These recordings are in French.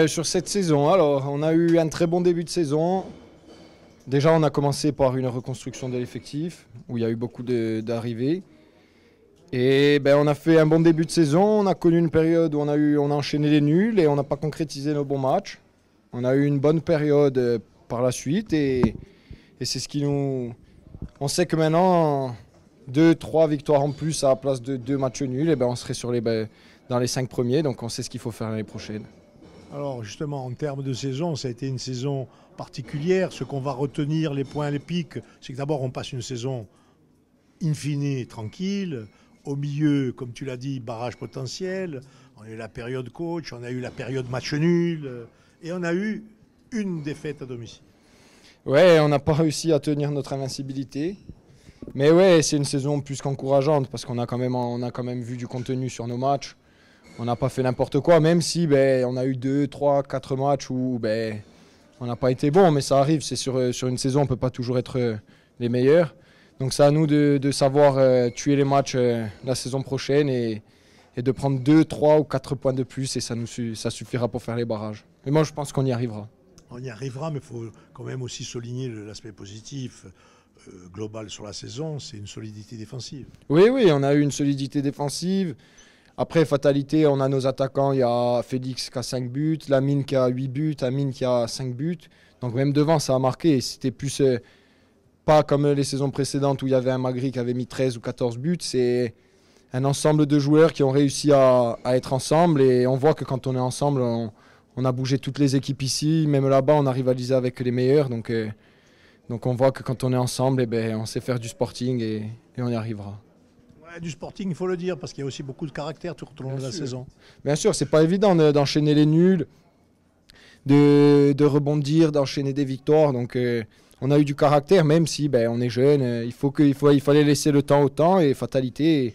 Sur cette saison, alors, on a eu un très bon début de saison. Déjà, on a commencé par une reconstruction de l'effectif, où il y a eu beaucoup d'arrivées. Et on a fait un bon début de saison. On a connu une période où on a enchaîné les nuls et on n'a pas concrétisé nos bons matchs. On a eu une bonne période par la suite et c'est ce qui nous... On sait que maintenant, 2-3 victoires en plus à la place de 2 matchs nuls, et on serait dans les 5 premiers, donc on sait ce qu'il faut faire l'année prochaine. Alors justement, en termes de saison, ça a été une saison particulière. Ce qu'on va retenir, les points, les pics, c'est que d'abord on passe une saison in fine tranquille. Au milieu, comme tu l'as dit, barrage potentiel. On a eu la période coach, on a eu la période match nul et on a eu une défaite à domicile. Ouais, on n'a pas réussi à tenir notre invincibilité. Mais ouais, c'est une saison plus qu'encourageante parce qu'on a quand même vu du contenu sur nos matchs. On n'a pas fait n'importe quoi, même si on a eu 2, 3, 4 matchs où on n'a pas été bon, mais ça arrive. C'est sur une saison, on ne peut pas toujours être les meilleurs. Donc c'est à nous de savoir tuer les matchs la saison prochaine et de prendre 2, 3 ou 4 points de plus et ça suffira pour faire les barrages. Mais moi je pense qu'on y arrivera. On y arrivera, mais il faut quand même aussi souligner l'aspect positif global sur la saison, c'est une solidité défensive. Oui, on a eu une solidité défensive. Après, fatalité, on a nos attaquants, il y a Félix qui a 5 buts, Lamine qui a 8 buts, Amine qui a 5 buts. Donc même devant, ça a marqué. C'était plus pas comme les saisons précédentes où il y avait un Magri qui avait mis 13 ou 14 buts. C'est un ensemble de joueurs qui ont réussi à être ensemble. Et on voit que quand on est ensemble, on a bougé toutes les équipes ici. Même là-bas, on a rivalisé avec les meilleurs. Donc on voit que quand on est ensemble, on sait faire du sporting et on y arrivera. Du sporting, il faut le dire, parce qu'il y a aussi beaucoup de caractère tout au long de la saison. Bien sûr, c'est pas évident d'enchaîner les nuls, de rebondir, d'enchaîner des victoires. Donc on a eu du caractère, même si on est jeune. Il fallait laisser le temps au temps et fatalité.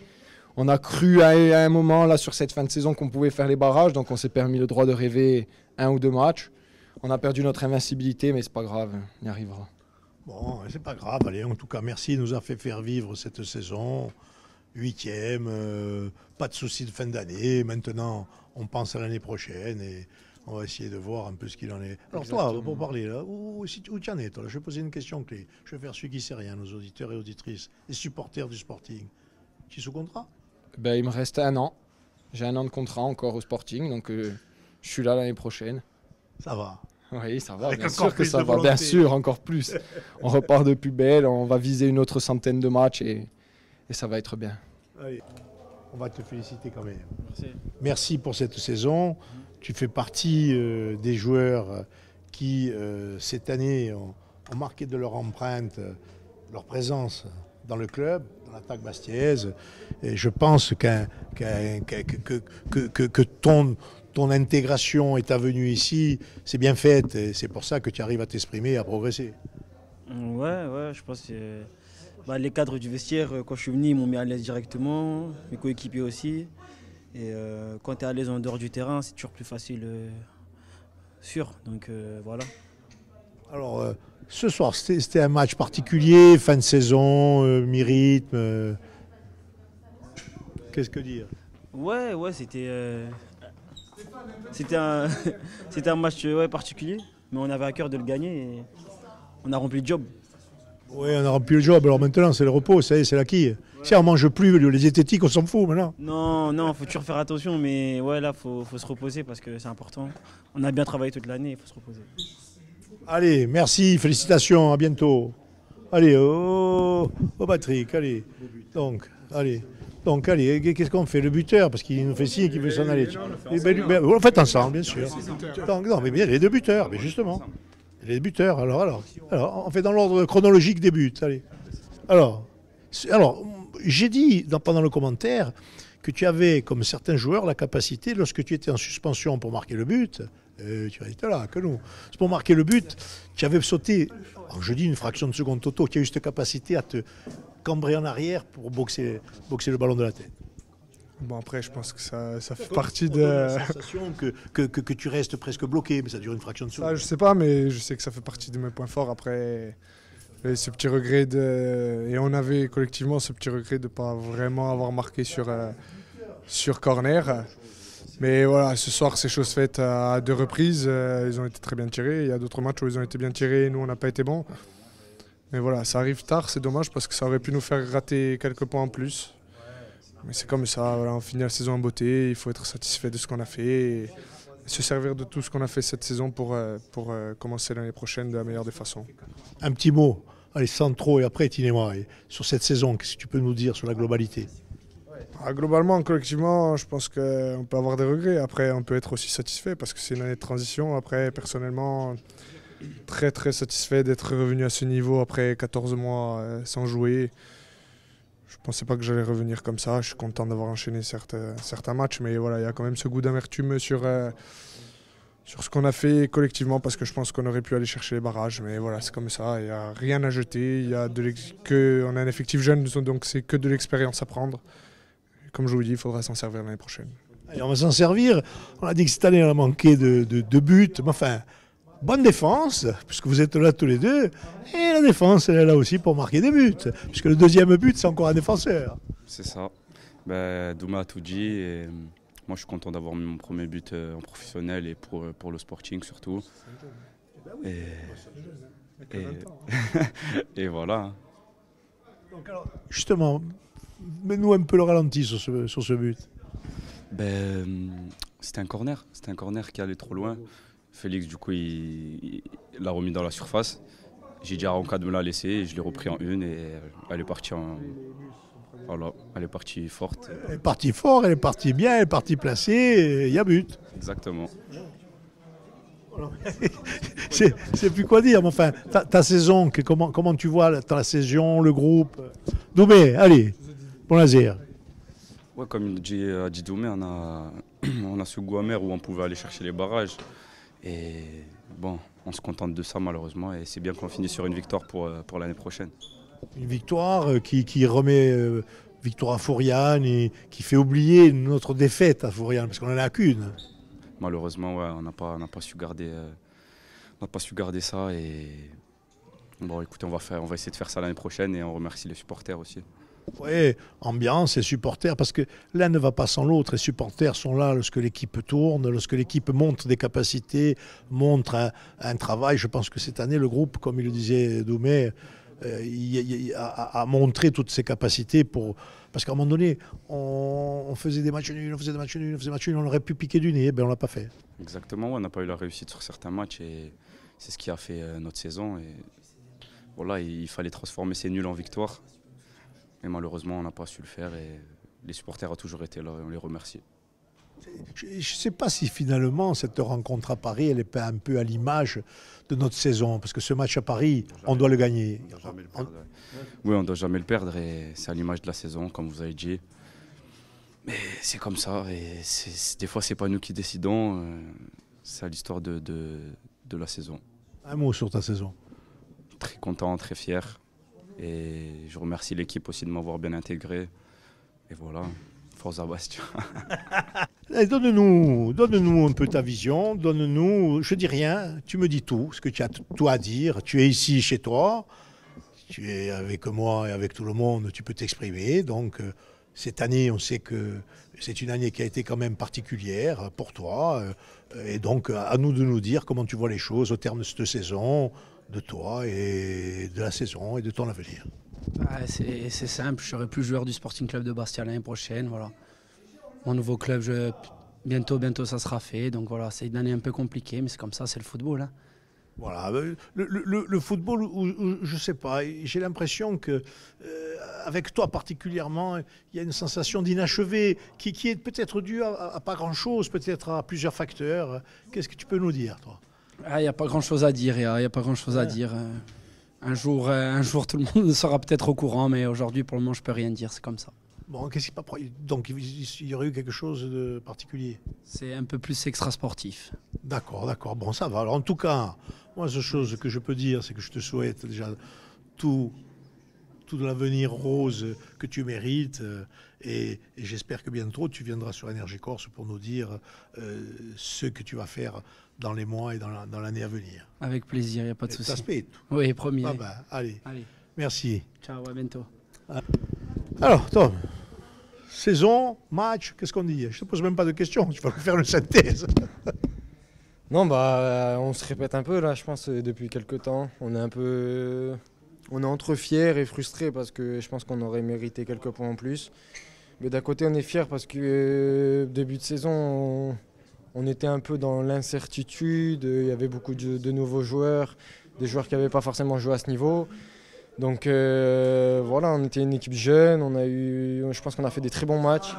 On a cru à un moment là sur cette fin de saison qu'on pouvait faire les barrages, donc on s'est permis le droit de rêver 1 ou 2 matchs. On a perdu notre invincibilité, mais c'est pas grave, on y arrivera. Bon, c'est pas grave. Allez, en tout cas, merci, il nous a fait faire vivre cette saison. 8e, pas de soucis de fin d'année. Maintenant, on pense à l'année prochaine et on va essayer de voir un peu ce qu'il en est. Alors toi, pour parler, là, où tu en es, toi là, je vais poser une question clé. Je vais faire celui qui ne sait rien, nos auditeurs et auditrices, les supporters du Sporting. Tu es sous contrat? Il me reste 1 an. J'ai 1 an de contrat encore au Sporting, donc je suis là l'année prochaine. Ça va. Oui, ça va, avec bien sûr que ça va, volonté. bien sûr, encore plus. On repart de plus belle, on va viser une autre centaine de matchs et ça va être bien. Allez, on va te féliciter quand même. Merci. Merci pour cette saison. Tu fais partie des joueurs qui, cette année, ont marqué de leur empreinte, leur présence dans le club, dans l'attaque bastiaise. Et je pense que ton intégration et ta venue ici, c'est bien faite. Et c'est pour ça que tu arrives à t'exprimer et à progresser. Ouais, je pense que les cadres du vestiaire, quand je suis venu, ils m'ont mis à l'aise directement, mes coéquipiers aussi. Et quand tu es à l'aise en dehors du terrain, c'est toujours plus facile, sûr. Donc voilà. Alors, ce soir, c'était un match particulier, fin de saison, mi-rythme. Qu'est-ce que dire? Ouais, c'était un match particulier, mais on avait à cœur de le gagner et on a rempli le job. Oui, on a rempli le job. Alors maintenant, c'est le repos, ça y est, c'est l'acquis. Si on ne mange plus, les diététiques, on s'en fout maintenant. Non, faut toujours faire attention, mais ouais, là, faut se reposer parce que c'est important. On a bien travaillé toute l'année, il faut se reposer. Allez, merci, félicitations, à bientôt. Allez, oh Patrick, allez. Donc, allez, qu'est-ce qu'on fait? Le buteur, parce qu'il nous fait signe qu'il veut s'en aller. On le fait ensemble, bien sûr. Donc, non, mais bien, les 2 buteurs, mais justement. Les buteurs, alors, on fait dans l'ordre chronologique des buts. Allez. Alors j'ai dit pendant le commentaire que tu avais, comme certains joueurs, la capacité, lorsque tu étais en suspension pour marquer le but, tu étais là, que nous, pour marquer le but, tu avais sauté, je dis une fraction de seconde toto, tu as eu cette capacité à te cambrer en arrière pour boxer le ballon de la tête. Bon, après, je pense que ça fait partie de... la sensation que tu restes presque bloqué, mais ça dure une fraction de seconde. Ça, je sais pas, mais je sais que ça fait partie de mes points forts. Après, ce petit regret et on avait collectivement ce petit regret de ne pas vraiment avoir marqué sur corner. Mais voilà, ce soir, c'est chose faite à 2 reprises. Ils ont été très bien tirés. Il y a d'autres matchs où ils ont été bien tirés. Nous, on n'a pas été bons. Mais voilà, ça arrive tard. C'est dommage parce que ça aurait pu nous faire rater quelques points en plus. Mais c'est comme ça. Voilà, on finit la saison en beauté. Il faut être satisfait de ce qu'on a fait et se servir de tout ce qu'on a fait cette saison pour commencer l'année prochaine de la meilleure des façons. Un petit mot, allez, sans trop, et après Tinema, sur cette saison, qu'est-ce que tu peux nous dire sur la globalité? Globalement, collectivement, je pense qu'on peut avoir des regrets. Après, on peut être aussi satisfait parce que c'est une année de transition. Après, personnellement, très très satisfait d'être revenu à ce niveau après 14 mois sans jouer. Je ne pensais pas que j'allais revenir comme ça. Je suis content d'avoir enchaîné certains matchs, mais voilà, il y a quand même ce goût d'amertume sur ce qu'on a fait collectivement parce que je pense qu'on aurait pu aller chercher les barrages. Mais voilà, c'est comme ça. Il n'y a rien à jeter. On a un effectif jeune, donc c'est que de l'expérience à prendre. Comme je vous dis, il faudra s'en servir l'année prochaine. Allez, on va s'en servir. On a dit que cette année, on a manqué de buts. Mais enfin, bonne défense, puisque vous êtes là tous les deux. Et la défense, elle est là aussi pour marquer des buts. Puisque le deuxième but, c'est encore un défenseur. C'est ça. Douma a tout dit. Et moi, je suis content d'avoir mis mon premier but en professionnel et pour le Sporting surtout. Et voilà. Donc, alors, justement, mets-nous un peu le ralenti sur ce but. C'était un corner. C'était un corner qui allait trop loin. Félix, du coup, il l'a remis dans la surface. J'ai dit à Ronca de me la laisser et je l'ai repris en une et elle est partie voilà, elle est partie forte. Elle est partie fort, elle est partie bien, elle est partie placée, il y a but. Exactement. C'est plus quoi dire, mais enfin, ta saison, comment tu vois la saison, le groupe? Doumé, allez, bon laser. Ouais, comme a dit Doumé, on a ce goût amer où on pouvait aller chercher les barrages. Et bon, on se contente de ça malheureusement et c'est bien qu'on finisse sur une victoire pour l'année prochaine. Une victoire qui remet victoire à Fouriane et qui fait oublier notre défaite à Fouriane, parce qu'on n'en a qu'une. Malheureusement, ouais, on n'a pas su garder ça. Et bon, écoutez, on va essayer de faire ça l'année prochaine et on remercie les supporters aussi. Oui, ambiance et supporters, parce que l'un ne va pas sans l'autre. Les supporters sont là lorsque l'équipe tourne, lorsque l'équipe montre des capacités, montre un travail. Je pense que cette année, le groupe, comme il le disait Doumé, a montré toutes ses capacités parce qu'à un moment donné, on faisait des matchs nuls, on aurait pu piquer du nez, ben on l'a pas fait. Exactement, on n'a pas eu la réussite sur certains matchs et c'est ce qui a fait notre saison. Et voilà, il fallait transformer ces nuls en victoires. Et malheureusement, on n'a pas su le faire et les supporters ont toujours été là et on les remercie. Je ne sais pas si finalement cette rencontre à Paris, elle n'est pas un peu à l'image de notre saison, parce que ce match à Paris, on doit le gagner. On doit jamais le perdre. Oui, on ne doit jamais le perdre et c'est à l'image de la saison, comme vous avez dit. Mais c'est comme ça et des fois, ce n'est pas nous qui décidons, c'est à l'histoire de la saison. Un mot sur ta saison. Très content, très fier. Et je remercie l'équipe aussi de m'avoir bien intégré. Et voilà, force à Bastia. Donne-nous un peu ta vision, donne-nous, je dis rien, tu me dis tout, ce que tu as tout à dire. Tu es ici chez toi, tu es avec moi et avec tout le monde, tu peux t'exprimer. Donc cette année, on sait que c'est une année qui a été quand même particulière pour toi. Et donc à nous de nous dire comment tu vois les choses au terme de cette saison, de toi et de la saison et de ton avenir. C'est simple, je serai plus joueur du Sporting Club de Bastia l'année prochaine. Voilà. Mon nouveau club, bientôt ça sera fait. Donc voilà, c'est une année un peu compliquée, mais c'est comme ça, c'est le football. Hein. Voilà, le football, je ne sais pas, j'ai l'impression que, avec toi particulièrement, il y a une sensation d'inachevé qui est peut-être due à pas grand-chose, peut-être à plusieurs facteurs. Qu'est-ce que tu peux nous dire, toi? Il n'y a pas grand-chose à dire, il n'y a pas grand-chose à dire. Un jour, tout le monde sera peut-être au courant, mais aujourd'hui, pour le moment, je ne peux rien dire, c'est comme ça. Bon, qu'est-ce qui pas donc il y aurait eu quelque chose de particulier? C'est un peu plus extra-sportif. D'accord, bon, ça va. Alors, en tout cas, moi, la seule chose que je peux dire, c'est que je te souhaite déjà tout de l'avenir rose que tu mérites. Et j'espère que bientôt, tu viendras sur Énergie Corse pour nous dire ce que tu vas faire dans les mois et dans l'année à venir. Avec plaisir, il n'y a pas de souci. T'aspectes. Oui, promis. Ah allez. Merci. Ciao, à bientôt. Alors, Tom, saison, match, qu'est-ce qu'on dit? Je ne te pose même pas de questions, tu vas faire une synthèse. Non, bah, on se répète un peu là, je pense, depuis quelques temps. On est entre fiers et frustrés parce que je pense qu'on aurait mérité quelques points en plus. Mais d'un côté, on est fiers parce que début de saison, on était un peu dans l'incertitude. Il y avait beaucoup de nouveaux joueurs, des joueurs qui n'avaient pas forcément joué à ce niveau. Donc voilà, on était une équipe jeune. Je pense qu'on a fait des très bons matchs.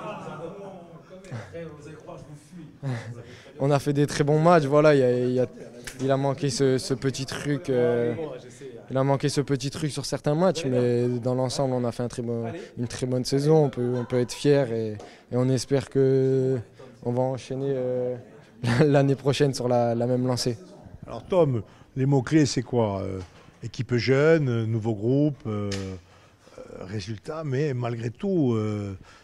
On a fait des très bons matchs. Voilà, il a manqué ce petit truc. Il a manqué ce petit truc sur certains matchs, mais dans l'ensemble, on a fait une très bonne saison. On peut être fiers et on espère qu'on va enchaîner l'année prochaine sur la même lancée. Alors Tom, les mots-clés, c'est quoi? Équipe jeune, nouveau groupe, résultat, mais malgré tout,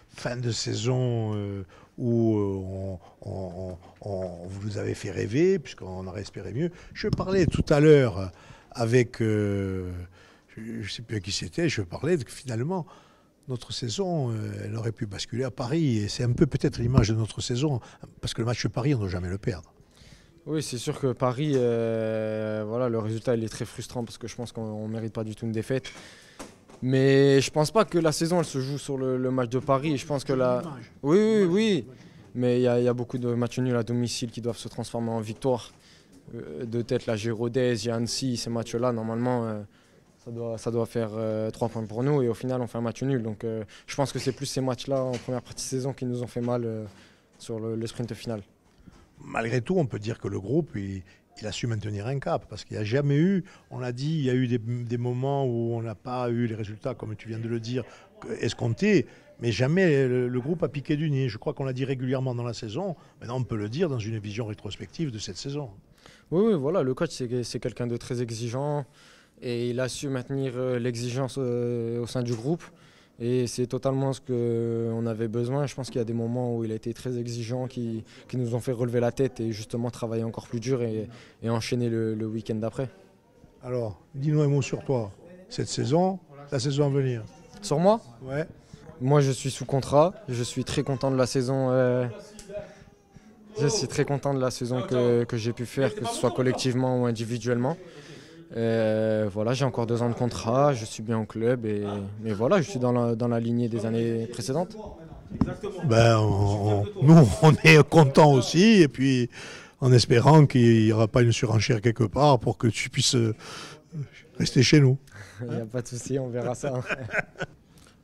fin de saison où vous avez fait rêver, puisqu'on aurait espéré mieux. Je parlais tout à l'heure avec, je ne sais plus à qui c'était, je parlais que finalement, notre saison, elle aurait pu basculer à Paris. Et c'est un peu peut-être l'image de notre saison, parce que le match de Paris, on ne doit jamais le perdre. Oui, c'est sûr que Paris, voilà, le résultat il est très frustrant parce que je pense qu'on ne mérite pas du tout une défaite. Mais je ne pense pas que la saison elle se joue sur le match de Paris. Je pense que oui. Mais il y a beaucoup de matchs nuls à domicile qui doivent se transformer en victoire. De tête, la Gérodaise, il y a Annecy, ces matchs-là, normalement, ça doit faire 3 points pour nous. Et au final, on fait un match nul. Donc je pense que c'est plus ces matchs-là en première partie de saison qui nous ont fait mal sur le sprint final. Malgré tout, on peut dire que le groupe, il a su maintenir un cap. Parce qu'il n'y a jamais eu, on l'a dit, il y a eu des moments où on n'a pas eu les résultats, comme tu viens de le dire, escomptés. Mais jamais le groupe a piqué du nez. Je crois qu'on l'a dit régulièrement dans la saison. Maintenant, on peut le dire dans une vision rétrospective de cette saison. Oui, voilà, le coach, c'est quelqu'un de très exigeant. Et il a su maintenir l'exigence au sein du groupe. Et c'est totalement ce qu'on avait besoin. Je pense qu'il y a des moments où il a été très exigeant, qui nous ont fait relever la tête et justement travailler encore plus dur et enchaîner le week-end d'après. Alors, dis-nous un mot sur toi. Cette saison, la saison à venir. Sur moi ? Ouais. Moi, je suis sous contrat. Je suis très content de la saison. Je suis très content de la saison que j'ai pu faire, que ce soit collectivement ou individuellement. Voilà, j'ai encore 2 ans de contrat, je suis bien au club et voilà, je suis dans la lignée des années précédentes. Ben, nous, on est contents aussi, et puis en espérant qu'il n'y aura pas une surenchère quelque part pour que tu puisses rester chez nous. Il n'y a pas de souci, on verra ça.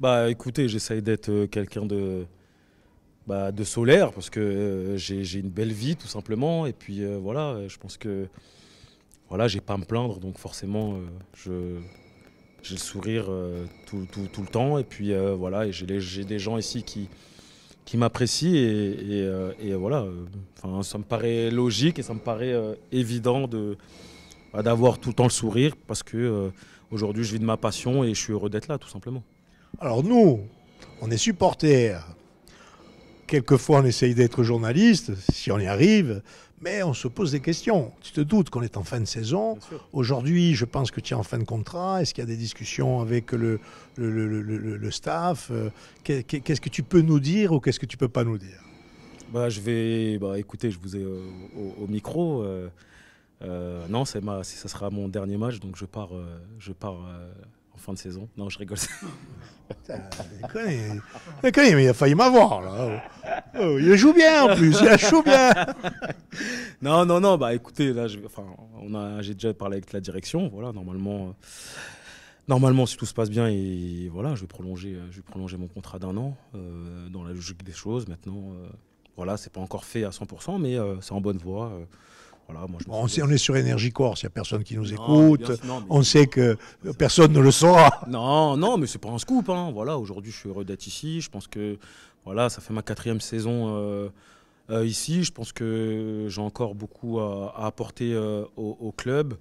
Bah écoutez, j'essaye d'être quelqu'un de solaire parce que j'ai une belle vie tout simplement, et puis voilà, je pense que voilà, j'ai pas à me plaindre, donc forcément j'ai le sourire tout le temps, et puis voilà, et j'ai des gens ici qui m'apprécient et voilà, ça me paraît logique et ça me paraît évident d'avoir tout le temps le sourire parce que aujourd'hui je vis de ma passion et je suis heureux d'être là tout simplement. Alors nous, on est supporters. Quelquefois, on essaye d'être journaliste, si on y arrive, mais on se pose des questions. Tu te doutes qu'on est en fin de saison. Aujourd'hui, je pense que tu es en fin de contrat. Est-ce qu'il y a des discussions avec le staff? Qu'est-ce que tu peux nous dire ou qu'est-ce que tu ne peux pas nous dire? Écoutez, je vous ai au micro. Non, ça sera mon dernier match, donc je pars en fin de saison. Non, je rigole. Mais il a failli m'avoir là. Oh, il joue bien en plus, il joue bien. Non, bah écoutez, là, j'ai déjà parlé avec la direction. Voilà, normalement, si tout se passe bien, et voilà, je vais prolonger mon contrat d'1 an dans la logique des choses. Maintenant, voilà, c'est pas encore fait à 100%, mais c'est en bonne voie. Voilà, moi, on est sur Énergie Corse, il n'y a personne qui nous écoute. On sait que personne ne le saura. Non, mais c'est pas un scoop. Hein. Voilà, aujourd'hui, je suis heureux d'être ici. Je pense que voilà, ça fait ma 4e saison ici. Je pense que j'ai encore beaucoup à apporter au club.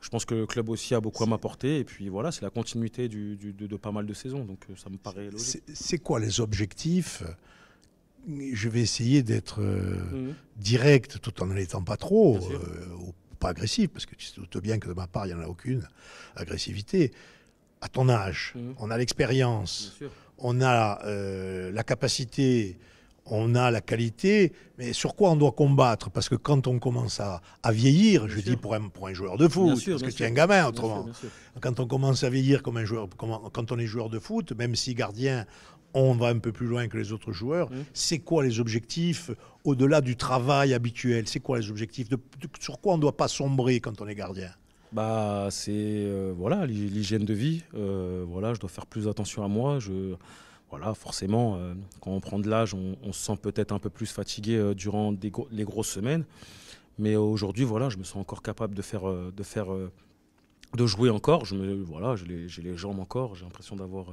Je pense que le club aussi a beaucoup à m'apporter. Et puis voilà, c'est la continuité de pas mal de saisons. Donc ça me paraît logique. C'est quoi les objectifs ? Je vais essayer d'être direct tout en ne l'étant pas trop, ou pas agressif, parce que tu te doutes bien que de ma part, il n'y en a aucune agressivité. À ton âge, on a l'expérience, on a la capacité, on a la qualité, mais sur quoi on doit combattre? Parce que quand on commence à vieillir, Bien je sûr. dis pour un joueur de foot, Bien sûr, parce bien que tu es sûr. un gamin Bien autrement. sûr, bien sûr. Quand on commence à vieillir comme un joueur, quand on est joueur de foot, même si gardien, on va un peu plus loin que les autres joueurs, c'est quoi les objectifs au-delà du travail habituel? C'est quoi les objectifs sur quoi on ne doit pas sombrer quand on est gardien? Bah, c'est voilà, l'hygiène de vie. Voilà, je dois faire plus attention à moi. Voilà, forcément, quand on prend de l'âge, on se sent peut-être un peu plus fatigué durant les grosses semaines. Mais aujourd'hui, voilà, je me sens encore capable de jouer encore. Voilà, j'ai les jambes encore. J'ai l'impression d'avoir,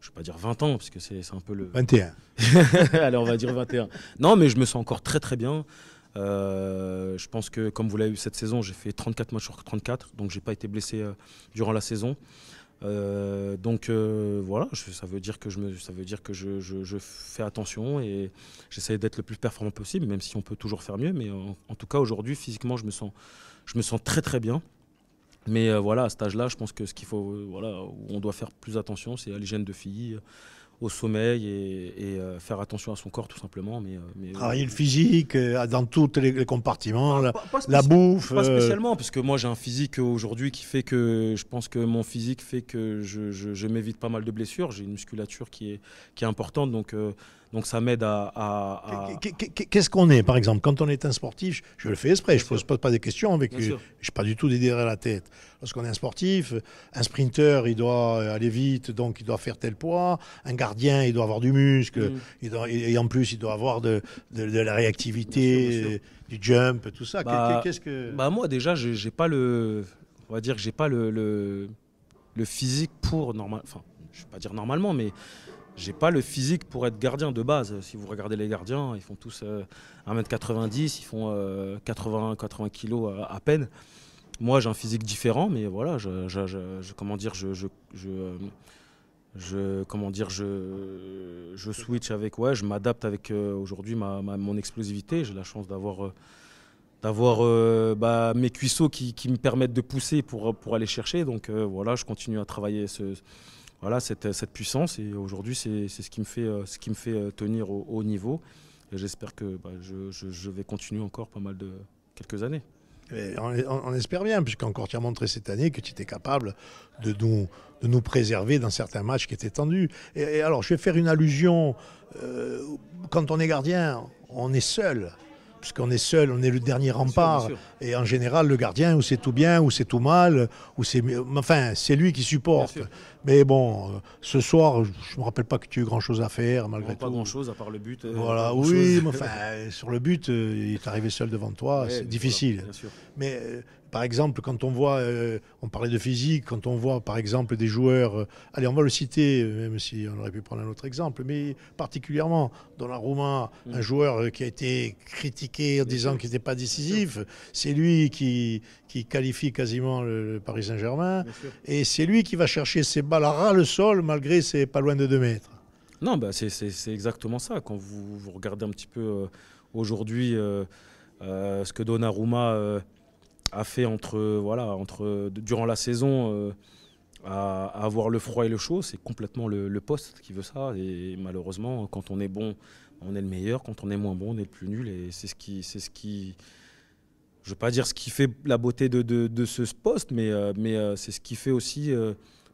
je ne vais pas dire 20 ans, parce que c'est un peu le. 21. Allez, on va dire 21. Non, mais je me sens encore très très bien. Je pense que, comme vous l'avez vu cette saison, j'ai fait 34 matchs sur 34, donc j'ai pas été blessé durant la saison. Voilà, ça veut dire que je fais attention et j'essaie d'être le plus performant possible, même si on peut toujours faire mieux. Mais en tout cas, aujourd'hui, physiquement, je me sens très très bien. Mais voilà, à cet âge-là, je pense que ce qu'il faut, voilà, où on doit faire plus attention, c'est à l'hygiène de vie, au sommeil et faire attention à son corps tout simplement. Travailler le physique dans tous les compartiments, Pas la bouffe. Pas spécialement, parce que moi j'ai un physique aujourd'hui qui fait que je pense que mon physique fait que je m'évite pas mal de blessures. J'ai une musculature qui est importante, donc ça m'aide à... Qu'est-ce qu'on est, par exemple, quand on est un sportif? Je le fais exprès, je ne pose pas des questions avec. Bien Je sûr. n'ai pas du tout d'idée derrière la tête. Lorsqu'on est un sportif, un sprinter, il doit aller vite, donc il doit faire tel poids. Un gardien, il doit avoir du muscle. Et en plus, il doit avoir de la réactivité, Bien sûr. du jump, tout ça. Bah, Qu'est-ce que... Bah moi déjà, j'ai pas le... On va dire que j'ai pas le physique pour... Enfin, je vais pas dire normalement, mais... J'ai pas le physique pour être gardien de base. Si vous regardez les gardiens, ils font tous 1m90, ils font 80 kilos à peine. Moi, j'ai un physique différent, mais voilà, je switch avec, ouais, je m'adapte avec aujourd'hui mon explosivité. J'ai la chance d'avoir mes cuisseaux qui me permettent de pousser pour aller chercher. Donc voilà, je continue à travailler cette puissance et aujourd'hui c'est ce qui me fait tenir au haut niveau et j'espère que je vais continuer encore quelques années. On espère bien, puisqu'encore tu as montré cette année que tu étais capable de nous préserver dans certains matchs qui étaient tendus. Et alors, je vais faire une allusion. Quand on est gardien, on est seul. Puisqu'on est seul, on est le dernier rempart. Bien sûr. Et en général, le gardien, ou c'est tout bien, ou c'est tout mal, c'est lui qui supporte. Mais bon, ce soir, je ne me rappelle pas que tu aies eu grand-chose à faire, malgré tout. Pas grand-chose, à part le but. Voilà, oui, mais sur le but, il est arrivé seul devant toi, Ouais, c'est difficile. Voilà, bien sûr. Mais par exemple, quand on voit, on parlait de physique, quand on voit par exemple des joueurs, allez, on va le citer, même si on aurait pu prendre un autre exemple, mais particulièrement Donnarumma, un joueur qui a été critiqué en disant qu'il n'était pas décisif, c'est lui qui qualifie quasiment le Paris Saint-Germain, et c'est lui qui va chercher ses balles à ras le sol, malgré c'est pas loin de 2 mètres. Non, c'est exactement ça. Quand vous regardez un petit peu aujourd'hui ce que Donnarumma a fait durant la saison à avoir le froid et le chaud, c'est complètement le poste qui veut ça. Et malheureusement, quand on est bon, on est le meilleur. Quand on est moins bon, on est le plus nul. Et c'est ce qui je ne veux pas dire ce qui fait la beauté de ce poste, mais c'est ce qui fait aussi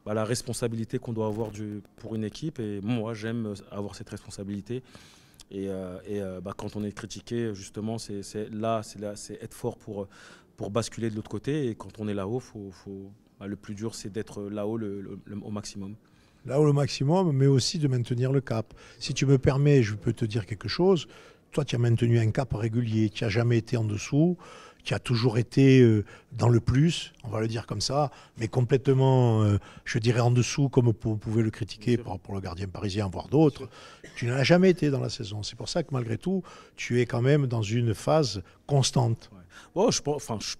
la responsabilité qu'on doit avoir pour une équipe. Et moi, j'aime avoir cette responsabilité. Et quand on est critiqué, justement, c'est être fort pour basculer de l'autre côté. Et quand on est là-haut, le plus dur, c'est d'être là-haut au maximum. Là-haut le maximum, mais aussi de maintenir le cap. Si tu me permets, je peux te dire quelque chose. Toi, tu as maintenu un cap régulier. Tu n'as jamais été en dessous. Tu as toujours été dans le plus, on va le dire comme ça, mais complètement, je dirais, en dessous, comme on pouvait le critiquer pour le gardien parisien, voire d'autres. Tu n'as jamais été dans la saison. C'est pour ça que malgré tout, tu es quand même dans une phase constante. Ouais. Je suis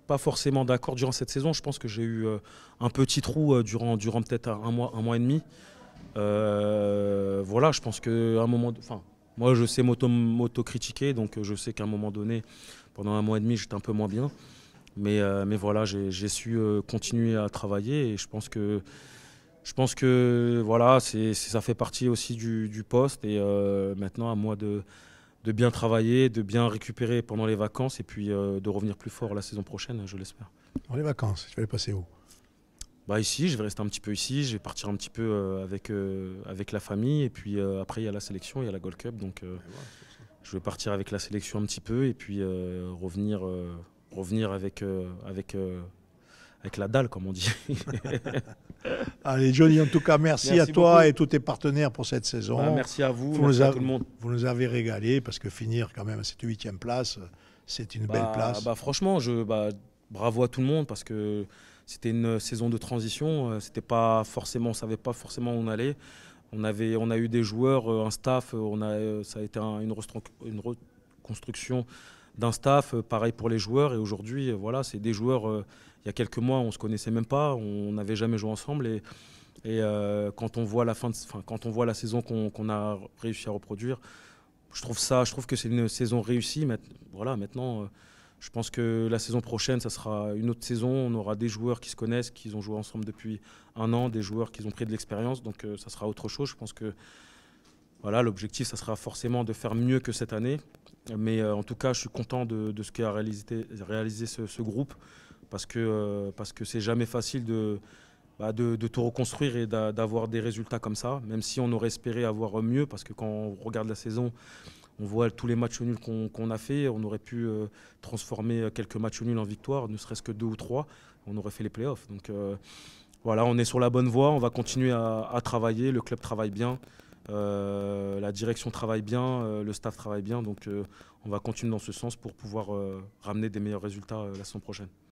pas forcément d'accord durant cette saison. Je pense que j'ai eu un petit trou durant peut-être un mois et demi. Voilà, je pense qu'à un moment... Moi, je sais m'auto-critiquer, donc je sais qu'à un moment donné, pendant un mois et demi, j'étais un peu moins bien. Mais voilà, j'ai su continuer à travailler et je pense que Je pense que voilà, ça fait partie aussi du poste. Et maintenant, à moi de bien travailler, de bien récupérer pendant les vacances et puis de revenir plus fort la saison prochaine, je l'espère. Dans les vacances, tu vas les passer où? Bah ici, je vais rester un petit peu ici, je vais partir un petit peu avec la famille et puis après il y a la sélection, il y a la Gold Cup, donc je vais partir avec la sélection un petit peu et puis revenir avec la dalle comme on dit. Allez Johnny, en tout cas, merci à toi beaucoup. Et tous tes partenaires pour cette saison. Bah, merci à vous, merci à tout le monde. Vous nous avez régalé parce que finir quand même à cette 8e place, c'est une belle place. Franchement, bravo à tout le monde parce que c'était une saison de transition. C'était pas forcément, on ne savait pas forcément où on allait. On a eu des joueurs, un staff, ça a été une reconstruction d'un staff, pareil pour les joueurs. Et aujourd'hui, voilà, c'est des joueurs, il y a quelques mois, on ne se connaissait même pas, on n'avait jamais joué ensemble. Et quand on voit quand on voit la saison qu'on a réussi à reproduire, je trouve que c'est une saison réussie. Voilà, maintenant, je pense que la saison prochaine, ça sera une autre saison. On aura des joueurs qui se connaissent, qui ont joué ensemble depuis un an, des joueurs qui ont pris de l'expérience. Donc ça sera autre chose. Je pense que voilà, l'objectif, ça sera forcément de faire mieux que cette année. Mais en tout cas, je suis content de ce qu'a réalisé ce groupe parce que c'est jamais facile de tout reconstruire et d'avoir des résultats comme ça, même si on aurait espéré avoir mieux, parce que quand on regarde la saison, on voit tous les matchs nuls qu'on a fait, on aurait pu transformer quelques matchs nuls en victoires, ne serait-ce que 2 ou 3, on aurait fait les playoffs. Donc voilà, on est sur la bonne voie, on va continuer à travailler, le club travaille bien, la direction travaille bien, le staff travaille bien, donc on va continuer dans ce sens pour pouvoir ramener des meilleurs résultats la saison prochaine.